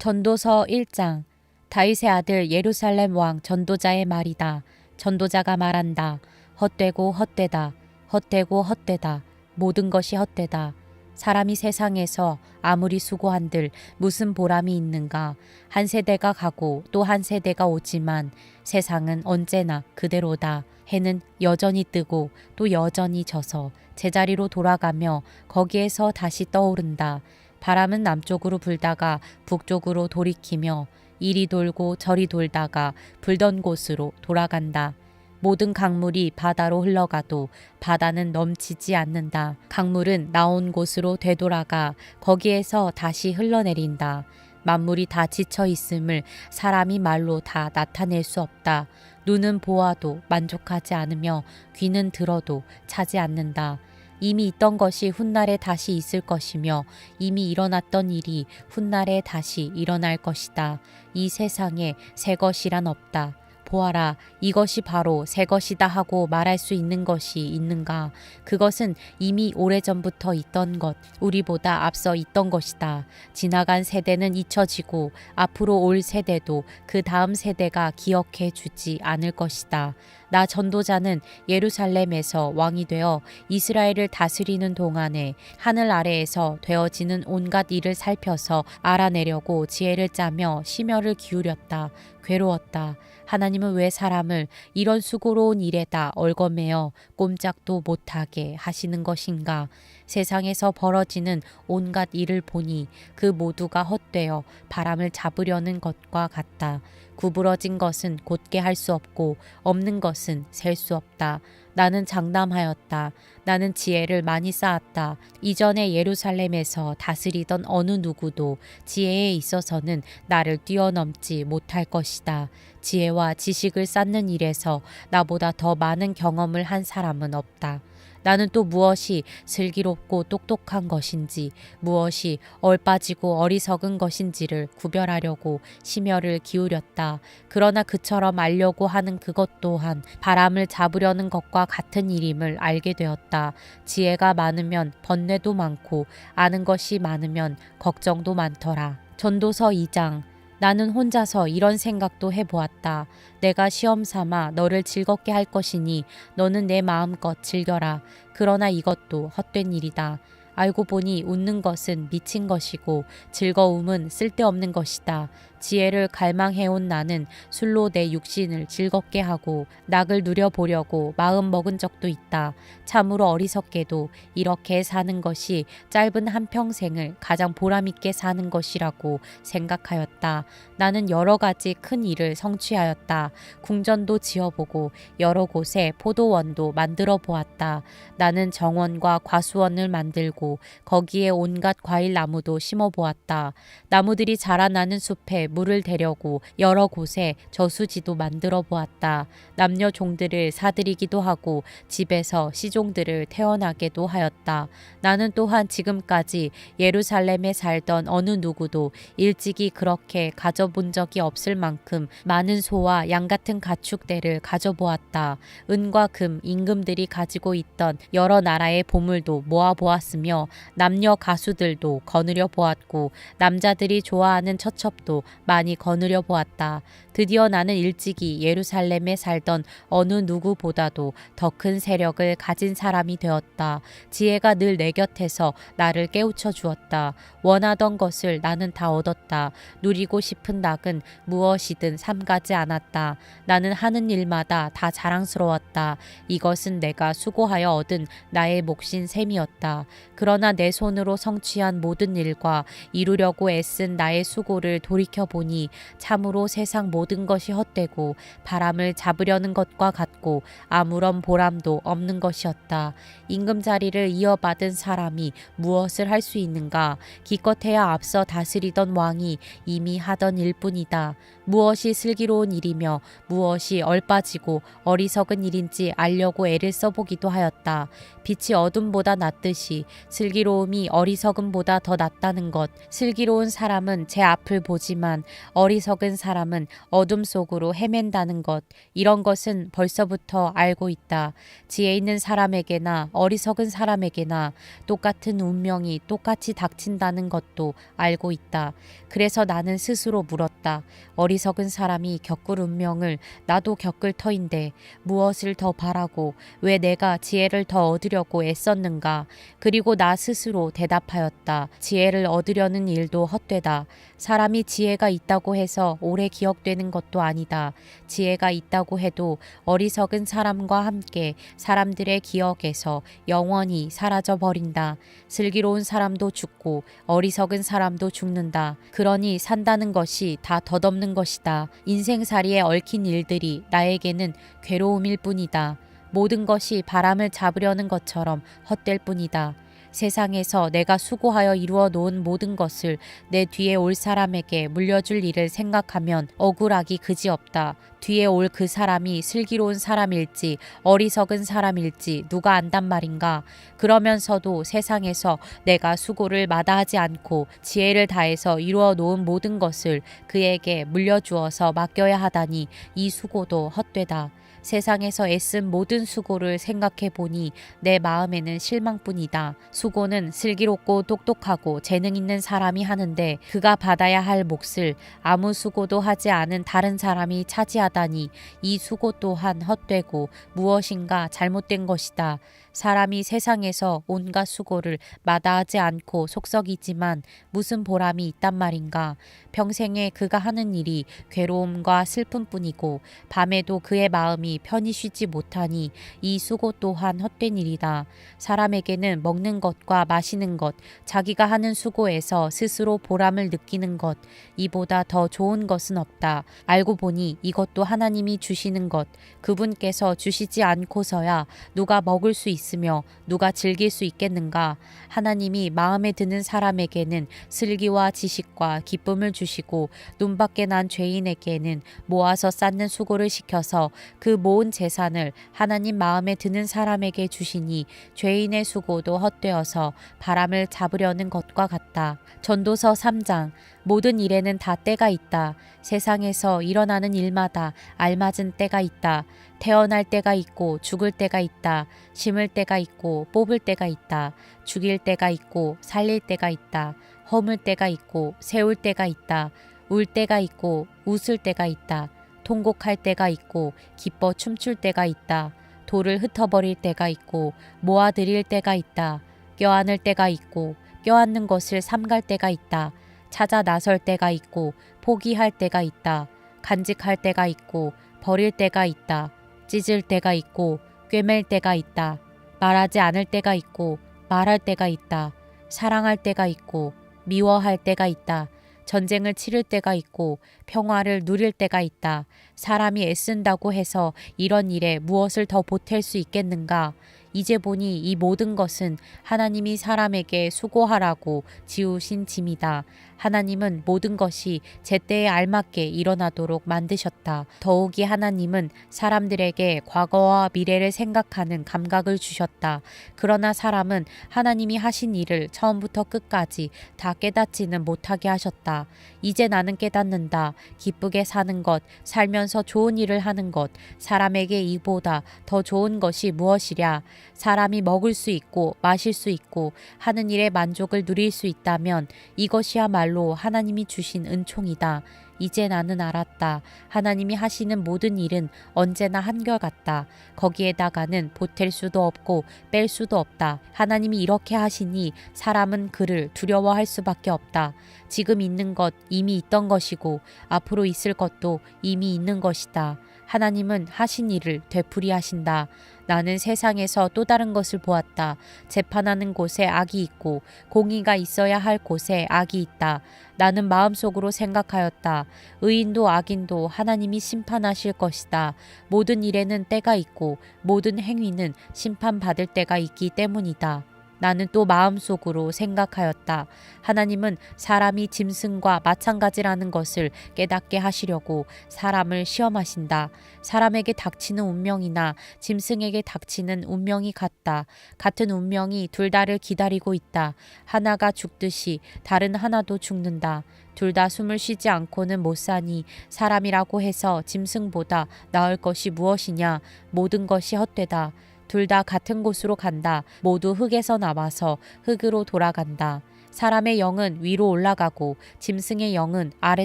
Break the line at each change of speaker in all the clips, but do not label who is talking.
전도서 1장. 다윗의 아들 예루살렘 왕 전도자의 말이다. 전도자가 말한다. 헛되고 헛되다. 헛되고 헛되다. 모든 것이 헛되다. 사람이 세상에서 아무리 수고한들 무슨 보람이 있는가. 한 세대가 가고 또 한 세대가 오지만 세상은 언제나 그대로다. 해는 여전히 뜨고 또 여전히 져서 제자리로 돌아가며 거기에서 다시 떠오른다. 바람은 남쪽으로 불다가 북쪽으로 돌이키며 이리 돌고 저리 돌다가 불던 곳으로 돌아간다. 모든 강물이 바다로 흘러가도 바다는 넘치지 않는다. 강물은 나온 곳으로 되돌아가 거기에서 다시 흘러내린다. 만물이 다 지쳐 있음을 사람이 말로 다 나타낼 수 없다. 눈은 보아도 만족하지 않으며 귀는 들어도 차지 않는다. 이미 있던 것이 훗날에 다시 있을 것이며 이미 일어났던 일이 훗날에 다시 일어날 것이다. 이 세상에 새 것이란 없다. 보아라, 이것이 바로 새 것이다 하고 말할 수 있는 것이 있는가? 그것은 이미 오래전부터 있던 것, 우리보다 앞서 있던 것이다. 지나간 세대는 잊혀지고 앞으로 올 세대도 그 다음 세대가 기억해 주지 않을 것이다. 나 전도자는 예루살렘에서 왕이 되어 이스라엘을 다스리는 동안에 하늘 아래에서 되어지는 온갖 일을 살펴서 알아내려고 지혜를 짜며 심혈을 기울였다. 괴로웠다. 하나님은 왜 사람을 이런 수고로운 일에다 얽어매어 꼼짝도 못하게 하시는 것인가? 세상에서 벌어지는 온갖 일을 보니 그 모두가 헛되어 바람을 잡으려는 것과 같다. 구부러진 것은 곧게 할 수 없고 없는 것은 셀 수 없다. 나는 장담하였다. 나는 지혜를 많이 쌓았다. 이전에 예루살렘에서 다스리던 어느 누구도 지혜에 있어서는 나를 뛰어넘지 못할 것이다. 지혜와 지식을 쌓는 일에서 나보다 더 많은 경험을 한 사람은 없다. 나는 또 무엇이 슬기롭고 똑똑한 것인지 무엇이 얼빠지고 어리석은 것인지를 구별하려고 심혈을 기울였다. 그러나 그처럼 알려고 하는 그것 또한 바람을 잡으려는 것과 같은 일임을 알게 되었다. 지혜가 많으면 번뇌도 많고 아는 것이 많으면 걱정도 많더라. 전도서 2장. 나는 혼자서 이런 생각도 해보았다. 내가 시험 삼아 너를 즐겁게 할 것이니 너는 내 마음껏 즐겨라. 그러나 이것도 헛된 일이다. 알고 보니 웃는 것은 미친 것이고 즐거움은 쓸데없는 것이다. 지혜를 갈망해온 나는 술로 내 육신을 즐겁게 하고 낙을 누려보려고 마음 먹은 적도 있다. 참으로 어리석게도 이렇게 사는 것이 짧은 한평생을 가장 보람있게 사는 것이라고 생각하였다. 나는 여러 가지 큰 일을 성취하였다. 궁전도 지어보고 여러 곳에 포도원도 만들어 보았다. 나는 정원과 과수원을 만들고 거기에 온갖 과일 나무도 심어 보았다. 나무들이 자라나는 숲에 물을 대려고 여러 곳에 저수지도 만들어 보았다. 남녀 종들을 사들이기도 하고 집에서 시종들을 태어나게도 하였다. 나는 또한 지금까지 예루살렘에 살던 어느 누구도 일찍이 그렇게 가져본 적이 없을 만큼 많은 소와 양 같은 가축대를 가져보았다. 은과 금, 임금들이 가지고 있던 여러 나라의 보물도 모아보았으며 남녀 가수들도 거느려 보았고 남자들이 좋아하는 처첩도 많이 거느려 보았다. 드디어 나는 일찍이 예루살렘에 살던 어느 누구보다도 더 큰 세력을 가진 사람이 되었다. 지혜가 늘 내 곁에서 나를 깨우쳐 주었다. 원하던 것을 나는 다 얻었다. 누리고 싶은 낙은 무엇이든 삼가지 않았다. 나는 하는 일마다 다 자랑스러웠다. 이것은 내가 수고하여 얻은 나의 몫인 셈이었다. 그러나 내 손으로 성취한 모든 일과 이루려고 애쓴 나의 수고를 돌이켜보니 참으로 세상 모든 것이 헛되고 바람을 잡으려는 것과 같고 아무런 보람도 없는 것이었다. 임금자리를 이어받은 사람이 무엇을 할 수 있는가? 기껏해야 앞서 다스리던 왕이 이미 하던 일뿐이다. 무엇이 슬기로운 일이며 무엇이 얼빠지고 어리석은 일인지 알려고 애를 써보기도 하였다. 빛이 어둠보다 낫듯이 슬기로움이 어리석음보다 더 낫다는 것. 슬기로운 사람은 제 앞을 보지만 어리석은 사람은 어둠 속으로 헤맨다는 것, 이런 것은 벌써부터 알고 있다. 지혜 있는 사람에게나 어리석은 사람에게나 똑같은 운명이 똑같이 닥친다는 것도 알고 있다. 그래서 나는 스스로 물었다. 어리석은 사람이 겪을 운명을 나도 겪을 터인데 무엇을 더 바라고 왜 내가 지혜를 더 얻으려고 애썼는가. 그리고 나 스스로 대답하였다. 지혜를 얻으려는 일도 헛되다. 사람이 지혜가 있다고 해서 오래 기억되는 것도 아니다. 지혜가 있다고 해도 어리석은 사람과 함께 사람들의 기억에서 영원히 사라져 버린다. 슬기로운 사람도 죽고 어리석은 사람도 죽는다. 그러니 산다는 것이 다 덧없는 것이다. 인생살이에 얽힌 일들이 나에게는 괴로움일 뿐이다. 모든 것이 바람을 잡으려는 것처럼 헛될 뿐이다. 세상에서 내가 수고하여 이루어 놓은 모든 것을 내 뒤에 올 사람에게 물려줄 일을 생각하면 억울하기 그지없다. 뒤에 올 그 사람이 슬기로운 사람일지 어리석은 사람일지 누가 안단 말인가. 그러면서도 세상에서 내가 수고를 마다하지 않고 지혜를 다해서 이루어 놓은 모든 것을 그에게 물려주어서 맡겨야 하다니 이 수고도 헛되다. 세상에서 애쓴 모든 수고를 생각해 보니 내 마음에는 실망뿐이다. 수고는 슬기롭고 똑똑하고 재능 있는 사람이 하는데 그가 받아야 할 몫을 아무 수고도 하지 않은 다른 사람이 차지하다니 이 수고 또한 헛되고 무엇인가 잘못된 것이다. 사람이 세상에서 온갖 수고를 마다하지 않고 속썩이지만 무슨 보람이 있단 말인가. 평생에 그가 하는 일이 괴로움과 슬픔뿐이고 밤에도 그의 마음이 편히 쉬지 못하니 이 수고 또한 헛된 일이다. 사람에게는 먹는 것과 마시는 것, 자기가 하는 수고에서 스스로 보람을 느끼는 것, 이보다 더 좋은 것은 없다. 알고 보니 이것도 하나님이 주시는 것, 그분께서 주시지 않고서야 누가 먹을 수 있으며 누가 즐길 수 있겠는가. 하나님이 마음에 드는 사람에게는 슬기와 지식과 기쁨을 주시고 눈밖에 난 죄인에게는 모아서 쌓는 수고를 시켜서 그 모은 재산을 하나님 마음에 드는 사람에게 주시니 죄인의 수고도 헛되어서 바람을 잡으려는 것과 같다. 전도서 3장. 모든 일에는 다 때가 있다. 세상에서 일어나는 일마다 알맞은 때가 있다. 태어날 때가 있고 죽을 때가 있다. 심을 때가 있고 뽑을 때가 있다. 죽일 때가 있고 살릴 때가 있다. 허물 때가 있고 세울 때가 있다. 울 때가 있고 웃을 때가 있다. 통곡할 때가 있고 기뻐 춤출 때가 있다. 돌을 흩어버릴 때가 있고 모아들일 때가 있다. 껴안을 때가 있고 껴안는 것을 삼갈 때가 있다. 찾아 나설 때가 있고 포기할 때가 있다. 간직할 때가 있고 버릴 때가 있다. 찢을 때가 있고 꿰맬 때가 있다. 말하지 않을 때가 있고 말할 때가 있다. 사랑할 때가 있고 미워할 때가 있다. 전쟁을 치를 때가 있고 평화를 누릴 때가 있다. 사람이 애쓴다고 해서 이런 일에 무엇을 더 보탤 수 있겠는가? 이제 보니 이 모든 것은 하나님이 사람에게 수고하라고 지우신 짐이다. 하나님은 모든 것이 제때에 알맞게 일어나도록 만드셨다. 더욱이 하나님은 사람들에게 과거와 미래를 생각하는 감각을 주셨다. 그러나 사람은 하나님이 하신 일을 처음부터 끝까지 다 깨닫지는 못하게 하셨다. 이제 나는 깨닫는다. 기쁘게 사는 것, 살면서 좋은 일을 하는 것, 사람에게 이보다 더 좋은 것이 무엇이랴. 사람이 먹을 수 있고 마실 수 있고 하는 일에 만족을 누릴 수 있다면 이것이야말로 하나님이 주신 은총이다. 이제 나는 알았다. 하나님이 하시는 모든 일은 언제나 한결같다. 거기에다가는 보탤 수도 없고 뺄 수도 없다. 하나님이 이렇게 하시니 사람은 그를 두려워할 수밖에 없다. 지금 있는 것 이미 있던 것이고 앞으로 있을 것도 이미 있는 것이다. 하나님은 하신 일을 되풀이하신다. 나는 세상에서 또 다른 것을 보았다. 재판하는 곳에 악이 있고 공의가 있어야 할 곳에 악이 있다. 나는 마음속으로 생각하였다. 의인도 악인도 하나님이 심판하실 것이다. 모든 일에는 때가 있고 모든 행위는 심판받을 때가 있기 때문이다. 나는 또 마음속으로 생각하였다. 하나님은 사람이 짐승과 마찬가지라는 것을 깨닫게 하시려고 사람을 시험하신다. 사람에게 닥치는 운명이나 짐승에게 닥치는 운명이 같다. 같은 운명이 둘 다를 기다리고 있다. 하나가 죽듯이 다른 하나도 죽는다. 둘 다 숨을 쉬지 않고는 못 사니 사람이라고 해서 짐승보다 나을 것이 무엇이냐. 모든 것이 헛되다. 둘 다 같은 곳으로 간다. 모두 흙에서 나와서 흙으로 돌아간다. 사람의 영은 위로 올라가고 짐승의 영은 아래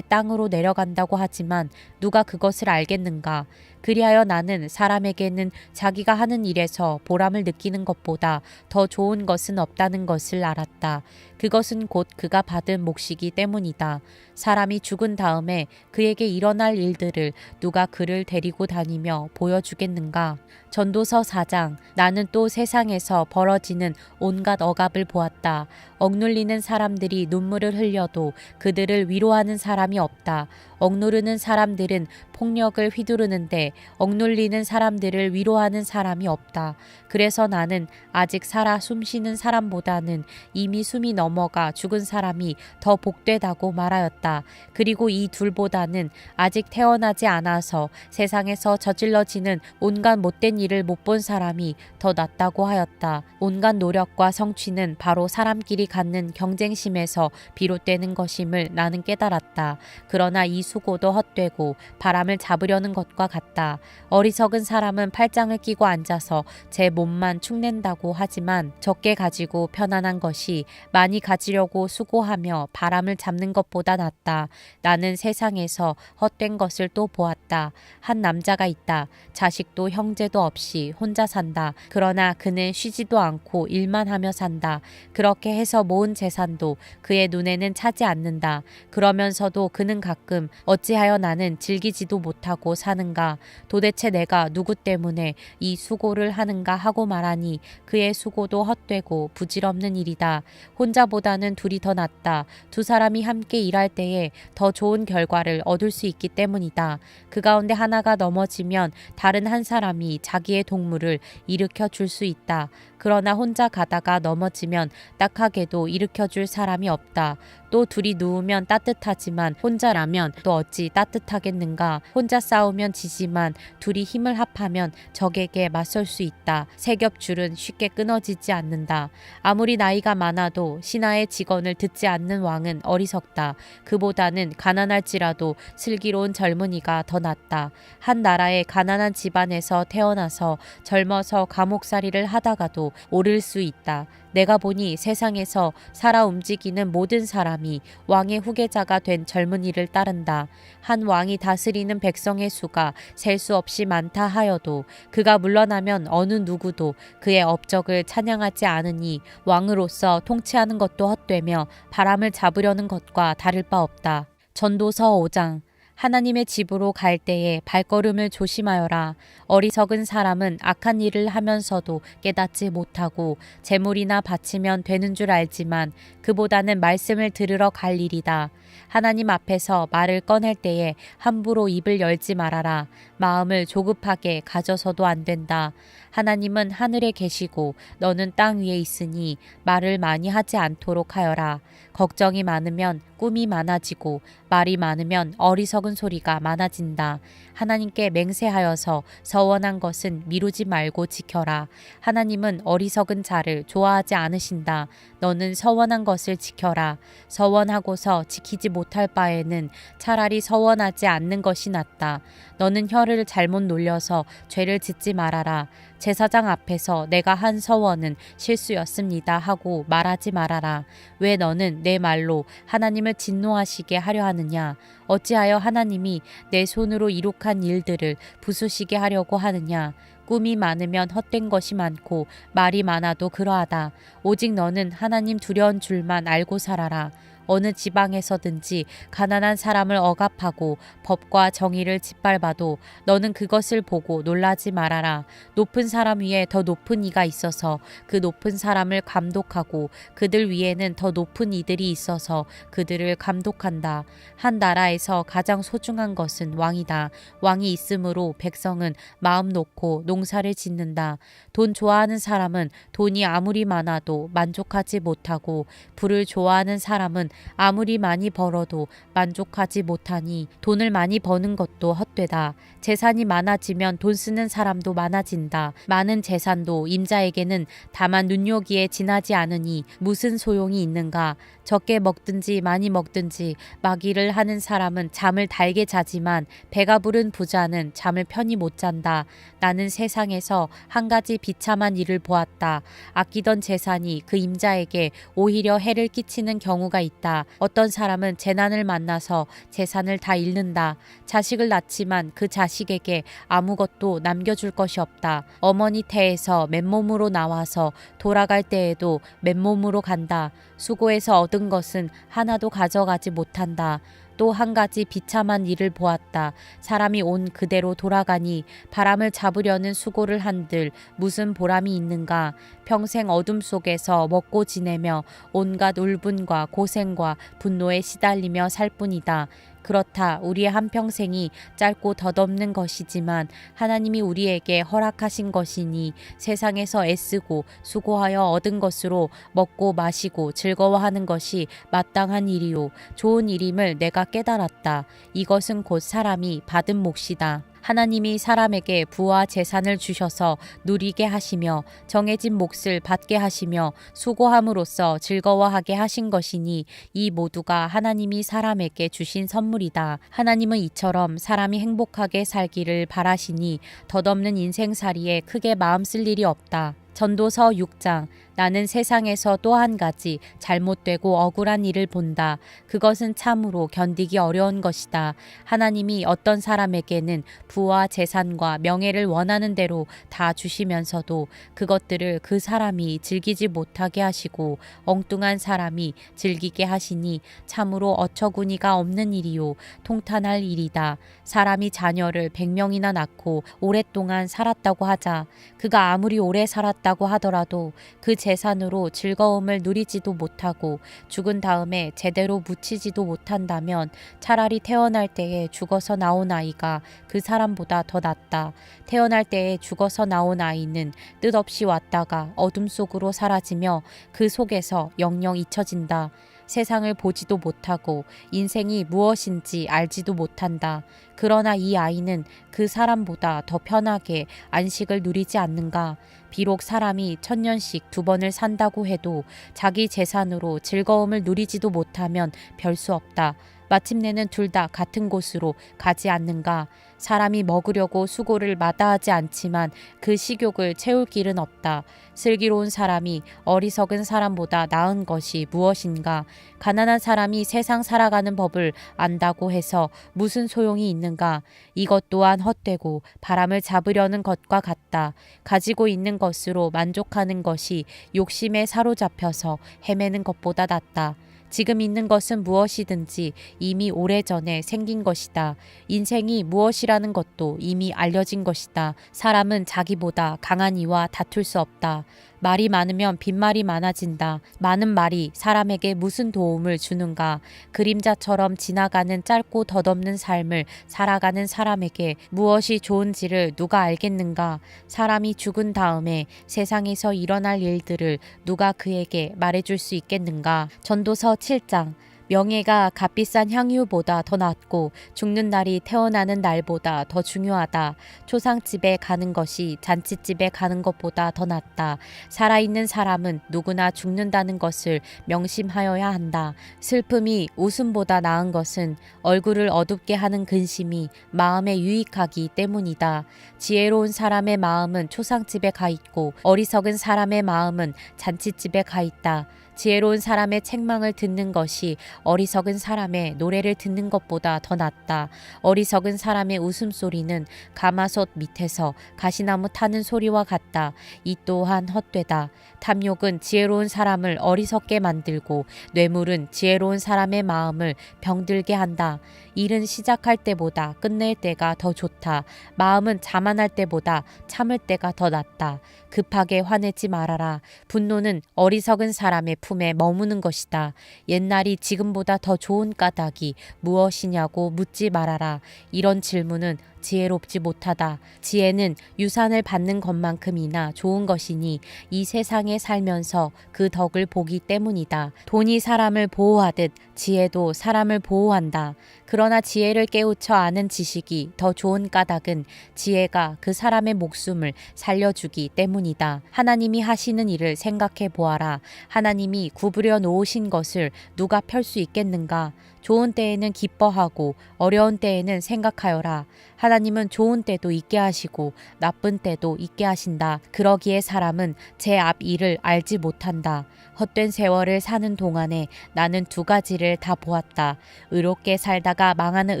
땅으로 내려간다고 하지만 누가 그것을 알겠는가? 그리하여 나는 사람에게는 자기가 하는 일에서 보람을 느끼는 것보다 더 좋은 것은 없다는 것을 알았다. 그것은 곧 그가 받은 몫이기 때문이다. 사람이 죽은 다음에 그에게 일어날 일들을 누가 그를 데리고 다니며 보여주겠는가? 전도서 4장. 나는 또 세상에서 벌어지는 온갖 억압을 보았다. 억눌리는 사람들이 눈물을 흘려도 그들을 위로하는 사람이 없다. 억누르는 사람들은 폭력을 휘두르는데 억눌리는 사람들을 위로하는 사람이 없다. 그래서 나는 아직 살아 숨쉬는 사람보다는 이미 숨이 넘어가 죽은 사람이 더 복되다고 말하였다. 그리고 이 둘보다는 아직 태어나지 않아서 세상에서 저질러지는 온갖 못된 일을 못 본 사람이 더 낫다고 하였다. 온갖 노력과 성취는 바로 사람끼리 갖는 경쟁심에서 비롯되는 것임을 나는 깨달았다. 그러나 이 수고도 헛되고 바람을 잡으려는 것과 같다. 어리석은 사람은 팔짱을 끼고 앉아서 제 몸만 축낸다고 하지만 적게 가지고 편안한 것이 많이 가지려고 수고하며 바람을 잡는 것보다 낫다. 나는 세상에서 헛된 것을 또 보았다. 한 남자가 있다. 자식도 형제도 없이 혼자 산다. 그러나 그는 쉬지도 않고 일만 하며 산다. 그렇게 해서 모은 재산도 그의 눈에는 차지 않는다. 그러면서도 그는 가끔 어찌하여 나는 즐기지도 못하고 사는가? 도대체 내가 누구 때문에 이 수고를 하는가 하고 말하니 그의 수고도 헛되고 부질없는 일이다. 혼자보다는 둘이 더 낫다. 두 사람이 함께 일할 때에 더 좋은 결과를 얻을 수 있기 때문이다. 그 가운데 하나가 넘어지면 다른 한 사람이 자기의 동물을 일으켜 줄 수 있다. 그러나 혼자 가다가 넘어지면 딱하게도 일으켜 줄 사람이 없다. 또 둘이 누우면 따뜻하지만 혼자라면 또 어찌 따뜻하겠는가. 혼자 싸우면 지지만 둘이 힘을 합하면 적에게 맞설 수 있다. 세 겹줄은 쉽게 끊어지지 않는다. 아무리 나이가 많아도 신하의 직언을 듣지 않는 왕은 어리석다. 그보다는 가난할지라도 슬기로운 젊은이가 더 낫다. 한 나라의 가난한 집안에서 태어나서 젊어서 감옥살이를 하다가도 오를 수 있다. 내가 보니 세상에서 살아 움직이는 모든 사람이 왕의 후계자가 된 젊은이를 따른다. 한 왕이 다스리는 백성의 수가 셀 수 없이 많다 하여도 그가 물러나면 어느 누구도 그의 업적을 찬양하지 않으니 왕으로서 통치하는 것도 헛되며 바람을 잡으려는 것과 다를 바 없다. 전도서 5장. 하나님의 집으로 갈 때에 발걸음을 조심하여라. 어리석은 사람은 악한 일을 하면서도 깨닫지 못하고 재물이나 바치면 되는 줄 알지만 그보다는 말씀을 들으러 갈 일이다. 하나님 앞에서 말을 꺼낼 때에 함부로 입을 열지 말아라. 마음을 조급하게 가져서도 안 된다. 하나님은 하늘에 계시고 너는 땅 위에 있으니 말을 많이 하지 않도록 하여라. 걱정이 많으면 꿈이 많아지고 말이 많으면 어리석은 소리가 많아진다. 하나님께 맹세하여서 서원한 것은 미루지 말고 지켜라. 하나님은 어리석은 자를 좋아하지 않으신다. 너는 서원한 것을 지켜라. 서원하고서 지키지 못할 바에는 차라리 서원하지 않는 것이 낫다. 너는 혀를 잘못 놀려서 죄를 짓지 말아라. 제사장 앞에서 내가 한 서원은 실수였습니다 하고 말하지 말아라. 왜 너는 내 말로 하나님을 진노하시게 하려 하느냐? 어찌하여 하나님이 내 손으로 이룩한 일들을 부수시게 하려고 하느냐? 꿈이 많으면 헛된 것이 많고 말이 많아도 그러하다. 오직 너는 하나님 두려운 줄만 알고 살아라. 어느 지방에서든지 가난한 사람을 억압하고 법과 정의를 짓밟아도 너는 그것을 보고 놀라지 말아라. 높은 사람 위에 더 높은 이가 있어서 그 높은 사람을 감독하고 그들 위에는 더 높은 이들이 있어서 그들을 감독한다. 한 나라에서 가장 소중한 것은 왕이다. 왕이 있으므로 백성은 마음 놓고 농사를 짓는다. 돈 좋아하는 사람은 돈이 아무리 많아도 만족하지 못하고 부를 좋아하는 사람은 아무리 많이 벌어도 만족하지 못하니 돈을 많이 버는 것도 헛되다. 재산이 많아지면 돈 쓰는 사람도 많아진다. 많은 재산도 임자에게는 다만 눈요기에 지나지 않으니 무슨 소용이 있는가. 적게 먹든지 많이 먹든지 마기를 하는 사람은 잠을 달게 자지만 배가 부른 부자는 잠을 편히 못 잔다. 나는 세상에서 한 가지 비참한 일을 보았다. 아끼던 재산이 그 임자에게 오히려 해를 끼치는 경우가 있다. 어떤 사람은 재난을 만나서 재산을 다 잃는다. 자식을 낳지만 그 자식에게 아무것도 남겨줄 것이 없다. 어머니 태에서 맨몸으로 나와서 돌아갈 때에도 맨몸으로 간다. 수고해서 얻은 것은 하나도 가져가지 못한다. 또 한 가지 비참한 일을 보았다. 사람이 온 그대로 돌아가니 바람을 잡으려는 수고를 한들 무슨 보람이 있는가. 평생 어둠 속에서 먹고 지내며 온갖 울분과 고생과 분노에 시달리며 살 뿐이다. 그렇다. 우리의 한평생이 짧고 덧없는 것이지만 하나님이 우리에게 허락하신 것이니 세상에서 애쓰고 수고하여 얻은 것으로 먹고 마시고 즐거워하는 것이 마땅한 일이요 좋은 일임을 내가 깨달았다. 이것은 곧 사람이 받은 몫이다. 하나님이 사람에게 부와 재산을 주셔서 누리게 하시며 정해진 몫을 받게 하시며 수고함으로써 즐거워하게 하신 것이니 이 모두가 하나님이 사람에게 주신 선물이다. 하나님은 이처럼 사람이 행복하게 살기를 바라시니 덧없는 인생살이에 크게 마음 쓸 일이 없다. 전도서 6장. 나는 세상에서 또 한 가지 잘못되고 억울한 일을 본다. 그것은 참으로 견디기 어려운 것이다. 하나님이 어떤 사람에게는 부와 재산과 명예를 원하는 대로 다 주시면서도 그것들을 그 사람이 즐기지 못하게 하시고 엉뚱한 사람이 즐기게 하시니 참으로 어처구니가 없는 일이요 통탄할 일이다. 사람이 자녀를 100명이나 낳고 오랫동안 살았다고 하자. 그가 아무리 오래 살았다고 하더라도 그 재산으로 즐거움을 누리지도 못하고 죽은 다음에 제대로 묻히지도 못한다면 차라리 태어날 때에 죽어서 나온 아이가 그 사람보다 더 낫다. 태어날 때에 죽어서 나온 아이는 뜻없이 왔다가 어둠 속으로 사라지며 그 속에서 영영 잊혀진다. 세상을 보지도 못하고 인생이 무엇인지 알지도 못한다. 그러나 이 아이는 그 사람보다 더 편하게 안식을 누리지 않는가. 비록 사람이 1000년씩 2번을 산다고 해도 자기 재산으로 즐거움을 누리지도 못하면 별 수 없다. 마침내는 둘 다 같은 곳으로 가지 않는가. 사람이 먹으려고 수고를 마다하지 않지만 그 식욕을 채울 길은 없다. 슬기로운 사람이 어리석은 사람보다 나은 것이 무엇인가. 가난한 사람이 세상 살아가는 법을 안다고 해서 무슨 소용이 있는가. 이것 또한 헛되고 바람을 잡으려는 것과 같다. 가지고 있는 것으로 만족하는 것이 욕심에 사로잡혀서 헤매는 것보다 낫다. 지금 있는 것은 무엇이든지 이미 오래전에 생긴 것이다. 인생이 무엇이라는 것도 이미 알려진 것이다. 사람은 자기보다 강한 이와 다툴 수 없다. 말이 많으면 빈말이 많아진다. 많은 말이 사람에게 무슨 도움을 주는가. 그림자처럼 지나가는 짧고 덧없는 삶을 살아가는 사람에게 무엇이 좋은지를 누가 알겠는가. 사람이 죽은 다음에 세상에서 일어날 일들을 누가 그에게 말해줄 수 있겠는가. 전도서 7장. 명예가 값비싼 향유보다 더 낫고 죽는 날이 태어나는 날보다 더 중요하다. 초상집에 가는 것이 잔치집에 가는 것보다 더 낫다. 살아있는 사람은 누구나 죽는다는 것을 명심하여야 한다. 슬픔이 웃음보다 나은 것은 얼굴을 어둡게 하는 근심이 마음에 유익하기 때문이다. 지혜로운 사람의 마음은 초상집에 가 있고 어리석은 사람의 마음은 잔치집에 가 있다. 지혜로운 사람의 책망을 듣는 것이 어리석은 사람의 노래를 듣는 것보다 더 낫다. 어리석은 사람의 웃음소리는 가마솥 밑에서 가시나무 타는 소리와 같다. 이 또한 헛되다. 탐욕은 지혜로운 사람을 어리석게 만들고 뇌물은 지혜로운 사람의 마음을 병들게 한다. 일은 시작할 때보다 끝낼 때가 더 좋다. 마음은 자만할 때보다 참을 때가 더 낫다. 급하게 화내지 말아라. 분노는 어리석은 사람의 품에 머무는 것이다. 옛날이 지금보다 더 좋은 까닭이 무엇이냐고 묻지 말아라. 이런 질문은 지혜롭지 못하다. 지혜는 유산을 받는 것만큼이나 좋은 것이니 이 세상에 살면서 그 덕을 보기 때문이다. 돈이 사람을 보호하듯 지혜도 사람을 보호한다. 그러나 지혜를 깨우쳐 아는 지식이 더 좋은 까닭은 지혜가 그 사람의 목숨을 살려주기 때문이다. 하나님이 하시는 일을 생각해 보아라. 하나님이 구부려 놓으신 것을 누가 펼 수 있겠는가? 좋은 때에는 기뻐하고 어려운 때에는 생각하여라. 하나님은 좋은 때도 있게 하시고 나쁜 때도 있게 하신다. 그러기에 사람은 제 앞 일을 알지 못한다. 헛된 세월을 사는 동안에 나는 두 가지를 다 보았다. 의롭게 살다가 망하는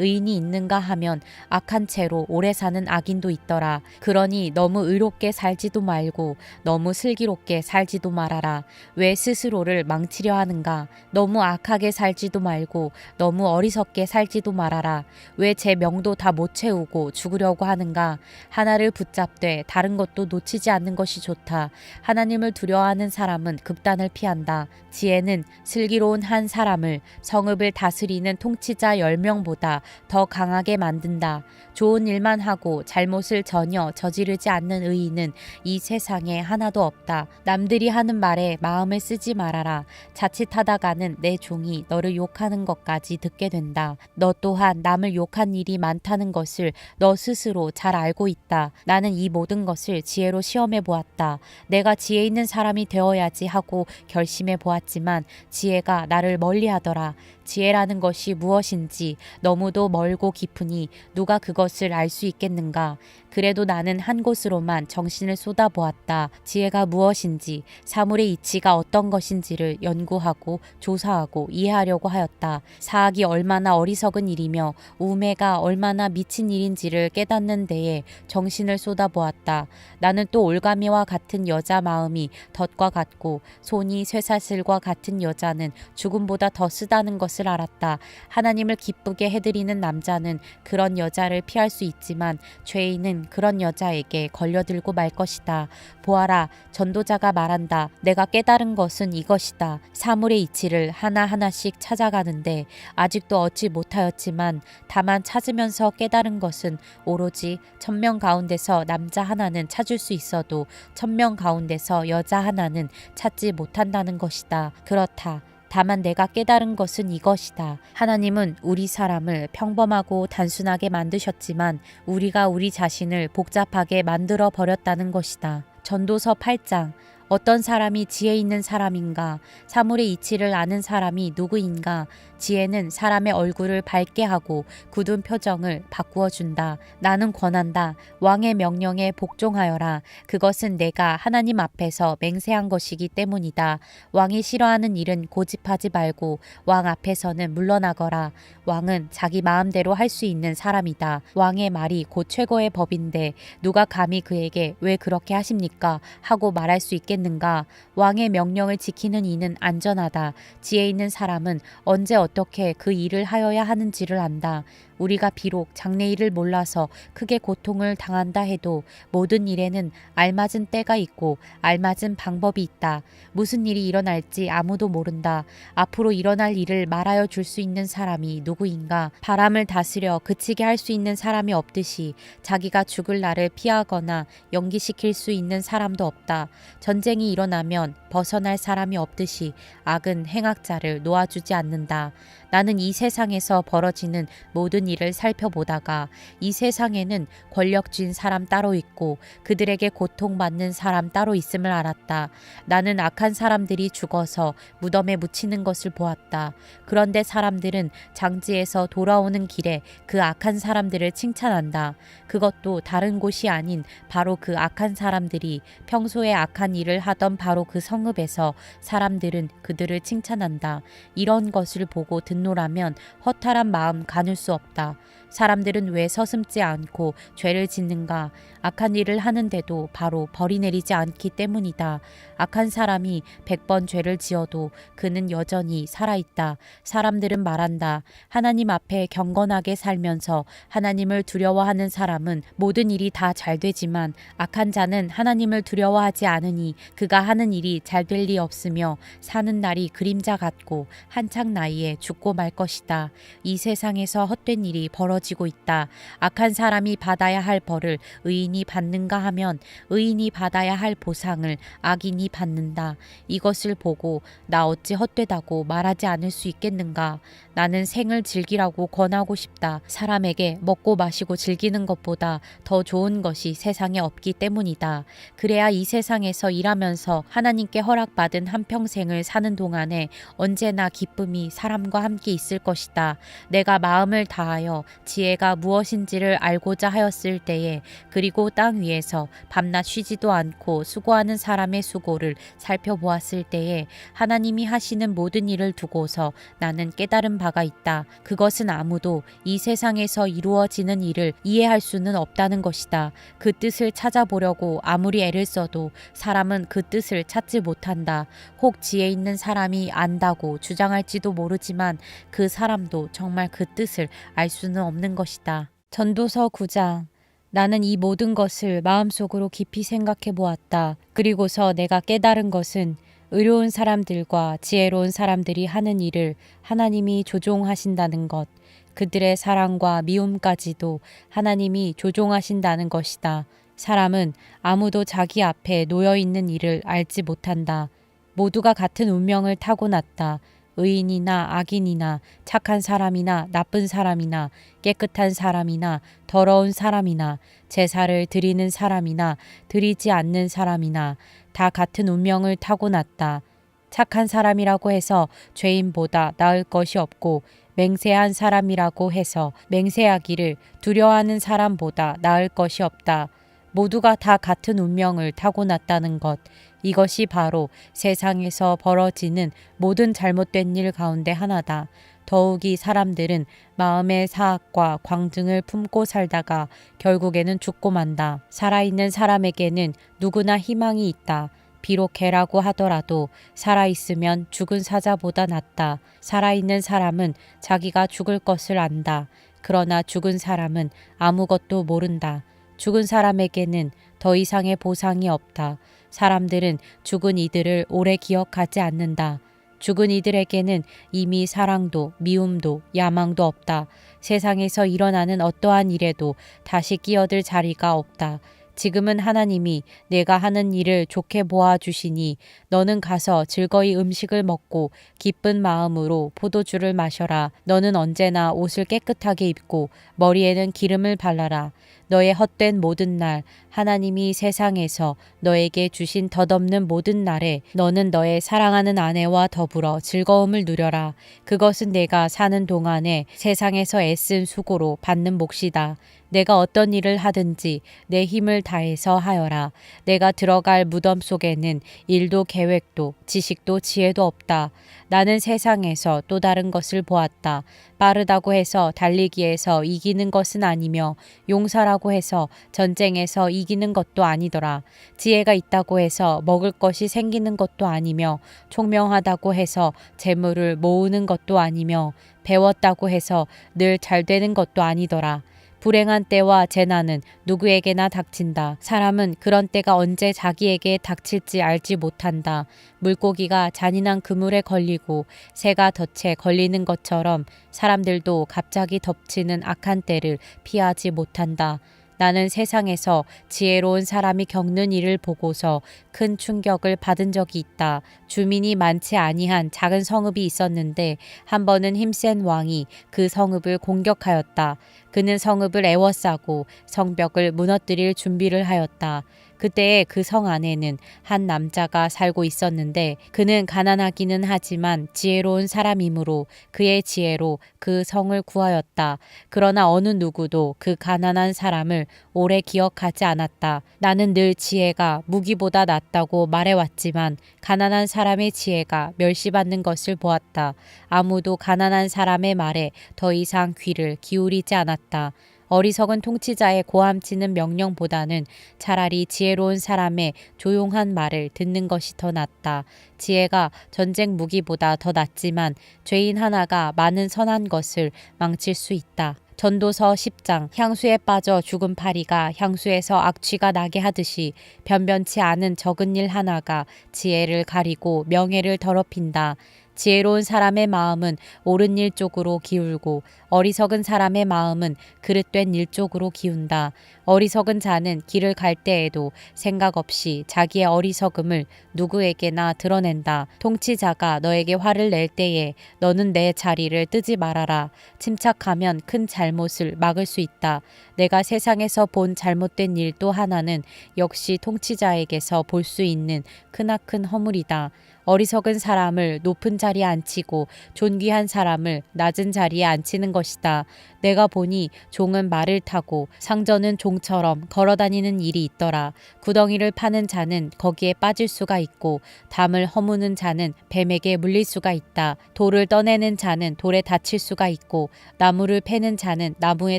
의인이 있는가 하면 악한 채로 오래 사는 악인도 있더라. 그러니 너무 의롭게 살지도 말고 너무 슬기롭게 살지도 말아라. 왜 스스로를 망치려 하는가? 너무 악하게 살지도 말고 너무 어리석게 살지도 말아라. 왜 제 명도 다 못 채우고 죽으려고 하는가? 하나를 붙잡되 다른 것도 놓치지 않는 것이 좋다. 하나님을 두려워하는 사람은 급단을 피한다. 지혜는 슬기로운 한 사람을 성읍을 다스리는 통치자 10명보다 더 강하게 만든다. 좋은 일만 하고 잘못을 전혀 저지르지 않는 의인은 이 세상에 하나도 없다. 남들이 하는 말에 마음을 쓰지 말아라. 자칫하다가는 내 종이 너를 욕하는 것까지 듣게 된다. 너 또한 남을 욕한 일이 많다는 것을 너 스스로 잘 알고 있다. 나는 이 모든 것을 지혜로 시험해 보았다. 내가 지혜 있는 사람이 되어야지 하고 결심해 보았지만 지혜가 나를 멀리하더라. 지혜라는 것이 무엇인지 너무도 멀고 깊으니 누가 그것을 알 수 있겠는가? 그래도 나는 한 곳으로만 정신을 쏟아보았다. 지혜가 무엇인지, 사물의 이치가 어떤 것인지를 연구하고 조사하고 이해하려고 하였다. 사악이 얼마나 어리석은 일이며 우매가 얼마나 미친 일인지를 깨닫는 데에 정신을 쏟아보았다. 나는 또 올가미와 같은 여자 마음이 덫과 같고 손이 쇠사슬과 같은 여자는 죽음보다 더 쓰다는 것을 알았다. 하나님을 기쁘게 해드리는 남자는 그런 여자를 피할 수 있지만 죄인은 그런 여자에게 걸려들고 말 것이다. 보아라, 전도자가 말한다. 내가 깨달은 것은 이것이다. 사물의 이치를 하나하나씩 찾아가는데 아직도 얻지 못하였지만 다만 찾으면서 깨달은 것은 오로지 1000명 가운데서 남자 하나는 찾을 수 있어도 1000명 가운데서 여자 하나는 찾지 못한다는 것이다. 그렇다. 다만 내가 깨달은 것은 이것이다. 하나님은 우리 사람을 평범하고 단순하게 만드셨지만 우리가 우리 자신을 복잡하게 만들어 버렸다는 것이다. 전도서 8장. 어떤 사람이 지혜 있는 사람인가? 사물의 이치를 아는 사람이 누구인가? 지혜는 사람의 얼굴을 밝게 하고 굳은 표정을 바꾸어 준다. 나는 권한다. 왕의 명령에 복종하여라. 그것은 내가 하나님 앞에서 맹세한 것이기 때문이다. 왕이 싫어하는 일은 고집하지 말고 왕 앞에서는 물러나거라. 왕은 자기 마음대로 할 수 있는 사람이다. 왕의 말이 곧 최고의 법인데 누가 감히 그에게 왜 그렇게 하십니까? 하고 말할 수 있겠는가? 왕의 명령을 지키는 이는 안전하다. 지혜 있는 사람은 언제 어떻게 그 일을 하여야 하는지를 안다. 우리가 비록 장래일을 몰라서 크게 고통을 당한다 해도 모든 일에는 알맞은 때가 있고 알맞은 방법이 있다. 무슨 일이 일어날지 아무도 모른다. 앞으로 일어날 일을 말하여 줄 수 있는 사람이 누구인가? 바람을 다스려 그치게 할 수 있는 사람이 없듯이 자기가 죽을 날을 피하거나 연기시킬 수 있는 사람도 없다. 전쟁이 일어나면 벗어날 사람이 없듯이 악은 행악자를 놓아주지 않는다. 나는 이 세상에서 벌어지는 모든 일을 살펴보다가 이 세상에는 권력 쥔 사람 따로 있고 그들에게 고통받는 사람 따로 있음을 알았다. 나는 악한 사람들이 죽어서 무덤에 묻히는 것을 보았다. 그런데 사람들은 장지에서 돌아오는 길에 그 악한 사람들을 칭찬한다. 그것도 다른 곳이 아닌 바로 그 악한 사람들이 평소에 악한 일을 하던 바로 그 성읍에서 사람들은 그들을 칭찬한다. 이런 것을 보고 듣노라면 허탈한 마음 가눌 수 없다. 사람들은 왜 서슴지 않고 죄를 짓는가? 악한 일을 하는데도 바로 벌이 내리지 않기 때문이다. 악한 사람이 100번 죄를 지어도 그는 여전히 살아있다. 사람들은 말한다. 하나님 앞에 경건하게 살면서 하나님을 두려워하는 사람은 모든 일이 다 잘 되지만 악한 자는 하나님을 두려워하지 않으니 그가 하는 일이 잘 될 리 없으며 사는 날이 그림자 같고 한창 나이에 죽고 말 것이다. 이 세상에서 헛된 일이 벌어지고 이루어지고 있다. 악한 사람이 받아야 할 벌을 의인이 받는가 하면 의인이 받아야 할 보상을 악인이 받는다. 이것을 보고 나 어찌 헛되다고 말하지 않을 수 있겠는가. 나는 생을 즐기라고 권하고 싶다. 사람에게 먹고 마시고 즐기는 것보다 더 좋은 것이 세상에 없기 때문이다. 그래야 이 세상에서 일하면서 하나님께 허락받은 한평생을 사는 동안에 언제나 기쁨이 사람과 함께 있을 것이다. 내가 마음을 다하여 지혜가 무엇인지를 알고자 하였을 때에 그리고 땅 위에서 밤낮 쉬지도 않고 수고하는 사람의 수고를 살펴보았을 때에 하나님이 하시는 모든 일을 두고서 나는 깨달은 바가 있다. 그것은 아무도 이 세상에서 이루어지는 일을 이해할 수는 없다는 것이다. 그 뜻을 찾아보려고 아무리 애를 써도 사람은 그 뜻을 찾지 못한다. 혹 지혜 있는 사람이 안다고 주장할지도 모르지만 그 사람도 정말 그 뜻을 알 수는 없는 것이다. 전도서 9장. 나는 이 모든 것을 마음속으로 깊이 생각해 보았다. 그리고서 내가 깨달은 것은 의로운 사람들과 지혜로운 사람들이 하는 일을 하나님이 조종하신다는 것, 그들의 사랑과 미움까지도 하나님이 조종하신다는 것이다. 사람은 아무도 자기 앞에 놓여 있는 일을 알지 못한다. 모두가 같은 운명을 타고났다. 의인이나 악인이나 착한 사람이나 나쁜 사람이나 깨끗한 사람이나 더러운 사람이나 제사를 드리는 사람이나 드리지 않는 사람이나 다 같은 운명을 타고났다. 착한 사람이라고 해서 죄인보다 나을 것이 없고 맹세한 사람이라고 해서 맹세하기를 두려워하는 사람보다 나을 것이 없다. 모두가 다 같은 운명을 타고났다는 것. 이것이 바로 세상에서 벌어지는 모든 잘못된 일 가운데 하나다. 더욱이 사람들은 마음의 사악과 광증을 품고 살다가 결국에는 죽고 만다. 살아있는 사람에게는 누구나 희망이 있다. 비록 개라고 하더라도 살아있으면 죽은 사자보다 낫다. 살아있는 사람은 자기가 죽을 것을 안다. 그러나 죽은 사람은 아무것도 모른다. 죽은 사람에게는 더 이상의 보상이 없다. 사람들은 죽은 이들을 오래 기억하지 않는다. 죽은 이들에게는 이미 사랑도 미움도 야망도 없다. 세상에서 일어나는 어떠한 일에도 다시 끼어들 자리가 없다. 지금은 하나님이 내가 하는 일을 좋게 보아주시니 너는 가서 즐거이 음식을 먹고 기쁜 마음으로 포도주를 마셔라. 너는 언제나 옷을 깨끗하게 입고 머리에는 기름을 발라라. 너의 헛된 모든 날 하나님이 세상에서 너에게 주신 덧없는 모든 날에 너는 너의 사랑하는 아내와 더불어 즐거움을 누려라. 그것은 내가 사는 동안에 세상에서 애쓴 수고로 받는 몫이다. 내가 어떤 일을 하든지 내 힘을 다해서 하여라. 내가 들어갈 무덤 속에는 일도 계획도 지식도 지혜도 없다. 나는 세상에서 또 다른 것을 보았다. 빠르다고 해서 달리기에서 이기는 것은 아니며 용사라고 해서 전쟁에서 이기는 것도 아니더라. 지혜가 있다고 해서 먹을 것이 생기는 것도 아니며 총명하다고 해서 재물을 모으는 것도 아니며 배웠다고 해서 늘 잘 되는 것도 아니더라. 불행한 때와 재난은 누구에게나 닥친다. 사람은 그런 때가 언제 자기에게 닥칠지 알지 못한다. 물고기가 잔인한 그물에 걸리고 새가 덫에 걸리는 것처럼 사람들도 갑자기 덮치는 악한 때를 피하지 못한다. 나는 세상에서 지혜로운 사람이 겪는 일을 보고서 큰 충격을 받은 적이 있다. 주민이 많지 아니한 작은 성읍이 있었는데 한 번은 힘센 왕이 그 성읍을 공격하였다. 그는 성읍을 에워싸고 성벽을 무너뜨릴 준비를 하였다. 그때에 그 성 안에는 한 남자가 살고 있었는데 그는 가난하기는 하지만 지혜로운 사람이므로 그의 지혜로 그 성을 구하였다. 그러나 어느 누구도 그 가난한 사람을 오래 기억하지 않았다. 나는 늘 지혜가 무기보다 낫다고 말해왔지만 가난한 사람의 지혜가 멸시받는 것을 보았다. 아무도 가난한 사람의 말에 더 이상 귀를 기울이지 않았다. 어리석은 통치자의 고함치는 명령보다는 차라리 지혜로운 사람의 조용한 말을 듣는 것이 더 낫다. 지혜가 전쟁 무기보다 더 낫지만 죄인 하나가 많은 선한 것을 망칠 수 있다. 전도서 10장. 향수에 빠져 죽은 파리가 향수에서 악취가 나게 하듯이 변변치 않은 적은 일 하나가 지혜를 가리고 명예를 더럽힌다. 지혜로운 사람의 마음은 옳은 일 쪽으로 기울고 어리석은 사람의 마음은 그릇된 일 쪽으로 기운다. 어리석은 자는 길을 갈 때에도 생각 없이 자기의 어리석음을 누구에게나 드러낸다. 통치자가 너에게 화를 낼 때에 너는 내 자리를 뜨지 말아라. 침착하면 큰 잘못을 막을 수 있다. 내가 세상에서 본 잘못된 일 또 하나는 역시 통치자에게서 볼 수 있는 크나큰 허물이다. 어리석은 사람을 높은 자리에 앉히고 존귀한 사람을 낮은 자리에 앉히는 것이다. 내가 보니 종은 말을 타고 상전은 종처럼 걸어다니는 일이 있더라. 구덩이를 파는 자는 거기에 빠질 수가 있고 담을 허무는 자는 뱀에게 물릴 수가 있다. 돌을 떠내는 자는 돌에 다칠 수가 있고 나무를 패는 자는 나무에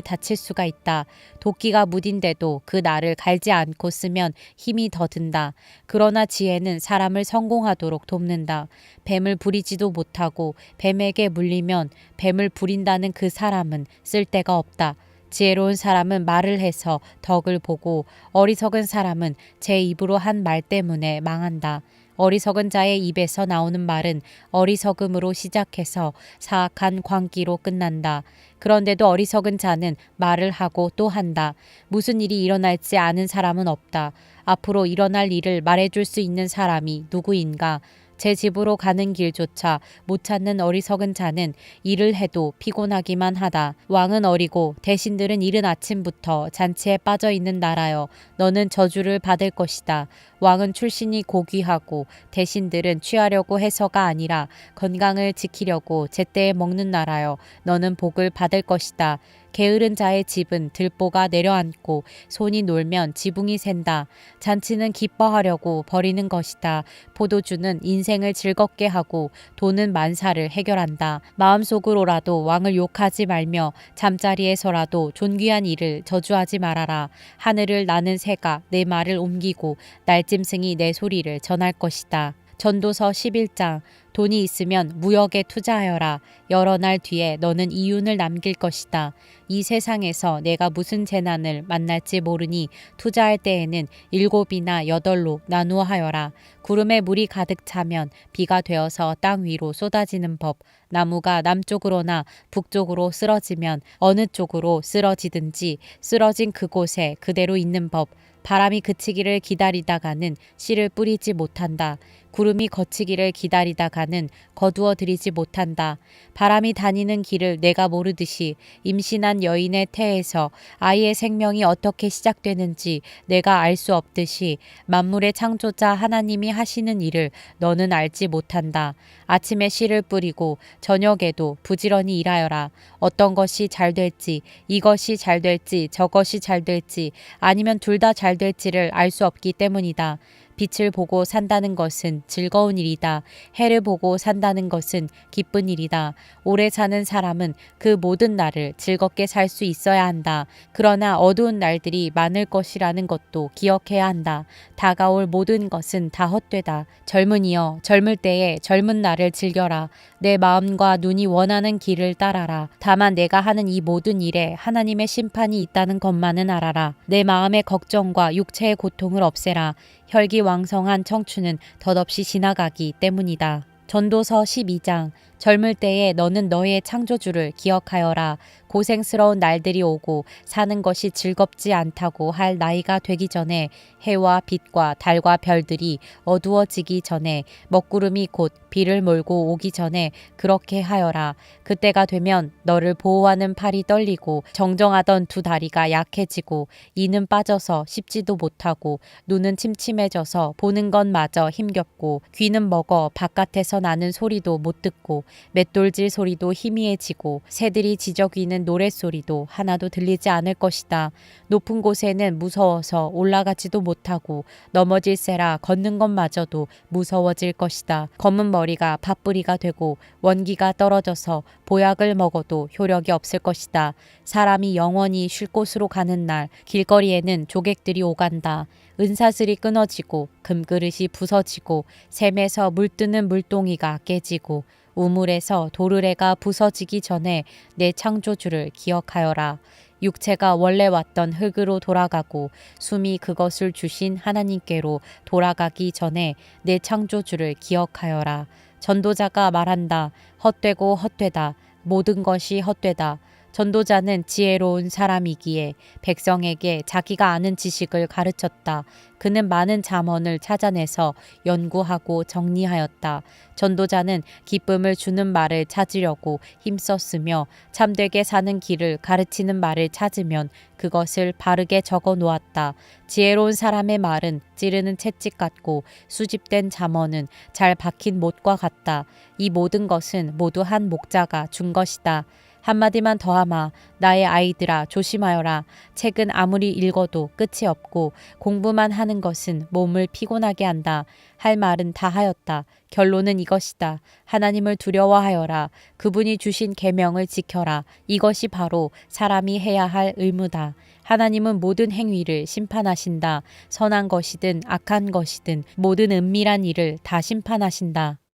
다칠 수가 있다. 도끼가 무딘데도 그 날을 갈지 않고 쓰면 힘이 더 든다. 그러나 지혜는 사람을 성공하도록 돕는다. 뱀을 부리지도 못하고 뱀에게 물리면 뱀을 부린다는 그 사람은 쓸데가 없다. 지혜로운 사람은 말을 해서 덕을 보고 어리석은 사람은 제 입으로 한 말 때문에 망한다. 어리석은 자의 입에서 나오는 말은 어리석음으로 시작해서 사악한 광기로 끝난다. 그런데도 어리석은 자는 말을 하고 또 한다. 무슨 일이 일어날지 아는 사람은 없다. 앞으로 일어날 일을 말해줄 수 있는 사람이 누구인가? 제 집으로 가는 길조차 못 찾는 어리석은 자는 일을 해도 피곤하기만 하다. 왕은 어리고 대신들은 이른 아침부터 잔치에 빠져 있는 나라여 너는 저주를 받을 것이다. 왕은 출신이 고귀하고 대신들은 취하려고 해서가 아니라 건강을 지키려고 제때에 먹는 나라여 너는 복을 받을 것이다. 게으른 자의 집은 들보가 내려앉고 손이 놀면 지붕이 샌다. 잔치는 기뻐하려고 벌이는 것이다. 포도주는 인생을 즐겁게 하고 돈은 만사를 해결한다. 마음속으로라도 왕을 욕하지 말며 잠자리에서라도 존귀한 일을 저주하지 말아라. 하늘을 나는 새가 내 말을 옮기고 날짐승이 내 소리를 전할 것이다. 전도서 11장 돈이 있으면 무역에 투자하여라. 여러 날 뒤에 너는 이윤을 남길 것이다. 이 세상에서 내가 무슨 재난을 만날지 모르니 투자할 때에는 7이나 8로 나누어 하여라. 구름에 물이 가득 차면 비가 되어서 땅 위로 쏟아지는 법. 나무가 남쪽으로나 북쪽으로 쓰러지면 어느 쪽으로 쓰러지든지 쓰러진 그곳에 그대로 있는 법. 바람이 그치기를 기다리다가는 씨를 뿌리지 못한다. 구름이 거치기를 기다리다가는 거두어 들이지 못한다. 바람이 다니는 길을 내가 모르듯이 임신한 여인의 태에서 아이의 생명이 어떻게 시작되는지 내가 알 수 없듯이 만물의 창조자 하나님이 하시는 일을 너는 알지 못한다. 아침에 씨를 뿌리고 저녁에도 부지런히 일하여라. 어떤 것이 잘 될지, 이것이 잘 될지, 저것이 잘 될지, 아니면 둘 다 잘 될지를 알 수 없기 때문이다. 빛을 보고 산다는 것은 즐거운 일이다. 해를 보고 산다는 것은 기쁜 일이다. 오래 사는 사람은 그 모든 날을 즐겁게 살 수 있어야 한다. 그러나 어두운 날들이 많을 것이라는 것도 기억해야 한다. 다가올 모든 것은 다 헛되다. 젊은이여, 젊을 때에 젊은 날을 즐겨라. 내 마음과 눈이 원하는 길을 따라라. 다만 내가 하는 이 모든 일에 하나님의 심판이 있다는 것만은 알아라. 내 마음의 걱정과 육체의 고통을 없애라. 혈기왕성한 청춘은 덧없이 지나가기 때문이다. 전도서 12장 젊을 때에 너는 너의 창조주를 기억하여라. 고생스러운 날들이 오고 사는 것이 즐겁지 않다고 할 나이가 되기 전에 해와 빛과 달과 별들이 어두워지기 전에 먹구름이 곧 비를 몰고 오기 전에 그렇게 하여라. 그때가 되면 너를 보호하는 팔이 떨리고 정정하던 두 다리가 약해지고 이는 빠져서 씹지도 못하고 눈은 침침해져서 보는 것마저 힘겹고 귀는 먹어 바깥에서 나는 소리도 못 듣고 맷돌질 소리도 희미해지고 새들이 지저귀는 노랫소리도 하나도 들리지 않을 것이다. 높은 곳에는 무서워서 올라가지도 못하고 넘어질세라 걷는 것마저도 무서워질 것이다. 검은 머리가 팥뿌리가 되고 원기가 떨어져서 보약을 먹어도 효력이 없을 것이다. 사람이 영원히 쉴 곳으로 가는 날 길거리에는 조객들이 오간다. 은사슬이 끊어지고 금그릇이 부서지고 샘에서 물뜨는 물동이가 깨지고 우물에서 도르래가 부서지기 전에 내 창조주를 기억하여라. 육체가 원래 왔던 흙으로 돌아가고 숨이 그것을 주신 하나님께로 돌아가기 전에 내 창조주를 기억하여라. 전도자가 말한다. 헛되고 헛되다. 모든 것이 헛되다. 전도자는 지혜로운 사람이기에 백성에게 자기가 아는 지식을 가르쳤다. 그는 많은 잠언을 찾아내서 연구하고 정리하였다. 전도자는 기쁨을 주는 말을 찾으려고 힘썼으며 참되게 사는 길을 가르치는 말을 찾으면 그것을 바르게 적어 놓았다. 지혜로운 사람의 말은 찌르는 채찍 같고 수집된 잠언은 잘 박힌 못과 같다. 이 모든 것은 모두 한 목자가 준 것이다. 한마디만 더하마. 나의 아이들아 조심하여라. 책은 아무리 읽어도 끝이 없고 공부만 하는 것은 몸을 피곤하게 한다. 할 말은 다 하였다. 결론은 이것이다. 하나님을 두려워하여라. 그분이 주신 계명을 지켜라. 이것이 바로 사람이 해야 할 의무다. 하나님은 모든 행위를 심판하신다. 선한 것이든 악한 것이든 모든 은밀한 일을 다 심판하신다.